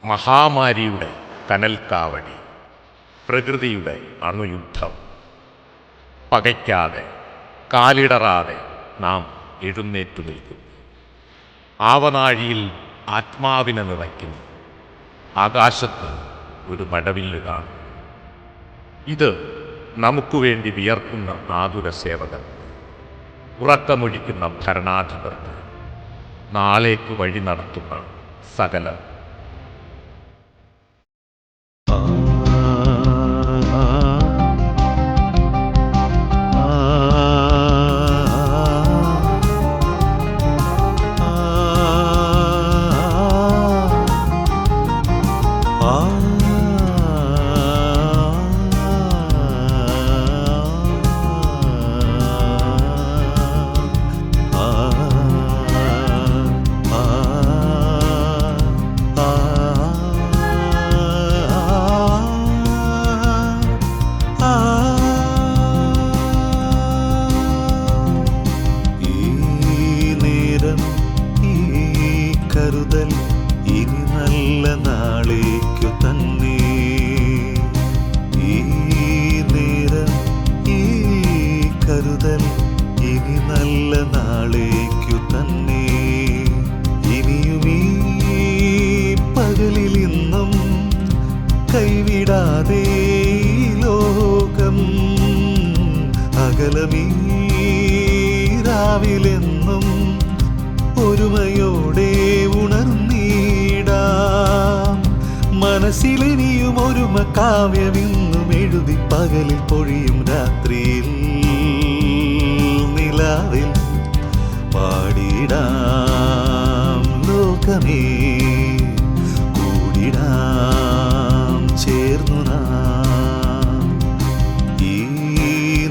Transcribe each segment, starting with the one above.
മഹാമാരിയുടെ കനൽക്കാവടി, പ്രകൃതിയുടെ അണുയുദ്ധം. പകയ്ക്കാതെ കാലിടറാതെ നാം എഴുന്നേറ്റു നിൽക്കുന്നു. ആവനാഴിയിൽ ആത്മാവിനെ നിറയ്ക്കുന്നു. ആകാശത്ത് ഒരു മഴവില്ല് കാണും. ഇത് നമുക്ക് വേണ്ടി വിയർക്കുന്ന ആതുര സേവകർ, ഉറക്കമൊഴിക്കുന്ന ഭരണാധിപർക്ക്, നാളേക്ക് വഴി നടത്തുന്ന സകലർ. കരുതൽ ഇനി നല്ല നാളേക്കു തന്നെ. ഈ നേരം ഈ കരുതൽ ഇനി നല്ല നാളേക്കു തന്നെ. ഇനിയും ഈ പകലിൽ ഇന്നും കൈവിടാതെ ലോകം അകലമീ രാവിലെന്നും ഒരുമയോടെ ഉണർന്നിടാം. മനസ്സിലിനിയും ഒരുമ കാവ്യമിന്നും എഴുതി പകലിൽ പൊഴിയും രാത്രിയിൽ നിലാവിൽ പാടിടാം. ലോകമേ കൂടിടാം ചേർന്നു നാം. ഈ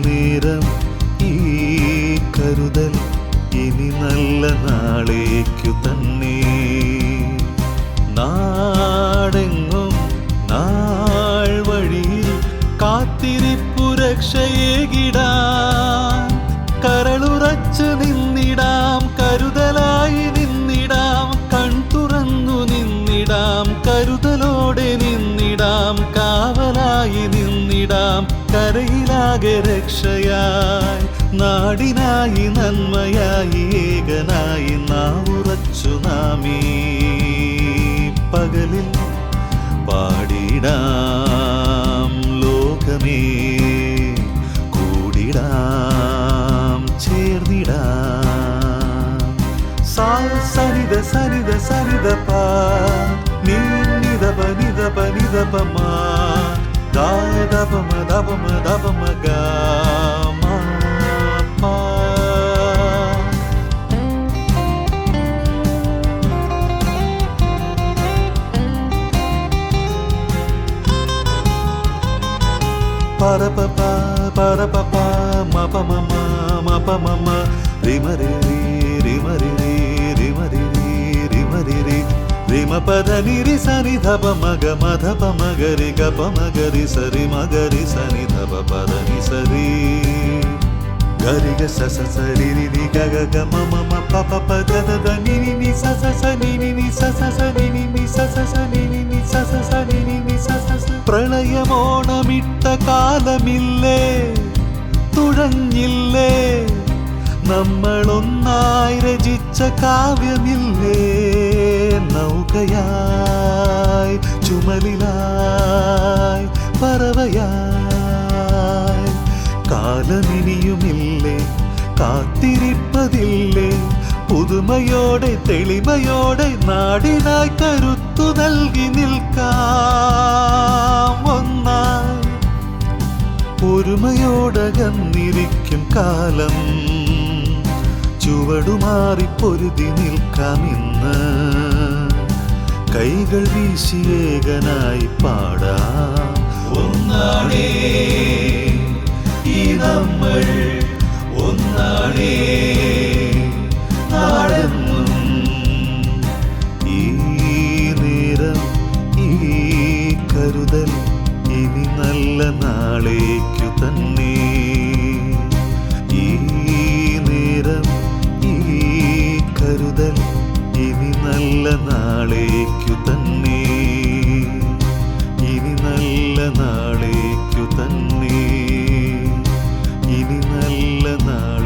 നേരം ഈ കരുതൽ ഇനി നല്ല നാളേക്കു തന്നെ. നാടെങ്ങും നാൾ വഴിയിൽ കാത്തിരിപ്പു രക്ഷയേകിടാൻ. കരളുറച്ചു നിന്നിടാം, കരുതലായി നിന്നിടാം. കൺ തുറന്നു നിന്നിടാം, കരുതലോടെ നിന്നിടാം. കാവലായി നിന്നിടാം, കരയിലാകെ രക്ഷയായി. നാടിനായി നന്മയായി ഏകനായി നാവുറച്ചു നാമീ പകലിൽ പാടിടാം. ലോകമേ കൂടിടാം ചേർന്നിടാം. സരിത സരിത സരിത പാ നിദപ നിദപ നിദപമ ദപമ ദപമ ദപമ ഗാ. പരപപ പരപപ മപമമ മപമമ റിമരിരി റിമരിരി റിമരിരി റിമരിരി റിമപദ നിരി സനി ധപ മഗ മധപ മഗരി ഗപ മഗരി സരി മഗരി സനി ധപ പദ നി സരി ഗരി ഗ സ സ സരി രി രി ഗ ഗ ഗ മ മ മ പ പ പ ద ద ద നി നി നി സ സ സ നി നി നി സ സ സ നി നി നി സ സ സ നി നി നി സ സ സ നി നി നി സ സ സ. പ്രളയമോണമിട്ട കാലമില്ലേ, തുഴഞ്ഞില്ലേ, നമ്മളൊന്നായി രചിച്ച കാവ്യമില്ലേ. നൗകയായി ചുമലിലായി പറവയായി കാലമിനിയുമില്ലേ, കാത്തിരിപ്പതില്ലേ. പുതുമയോടെ തെളിമയോടെ നാടിനായി കരുത്തു നൽകി നിൽക്കാം ഒന്നായി. ഒരുമയോടകന്നിരിക്കും കാലം, ചുവടുമാറി പൊരുതി നിൽക്കാം ഇന്ന്. കൈകൾ വീശിയേകനായി പാടാം. ഒന്നാണേ ഈ നമ്മൾ, ഒന്നാണേ നാടെന്നും. ഈ നേരം ഈ കരുതൽ ഇനി നല്ല നാളേക്കു തന്നെ. ഈ നേരം ഈ കരുതൽ ഇനി നല്ല നാളേക്കു തന്നെ. നാളേക്കു തന്നെ, ഇനി നല്ല നാൾ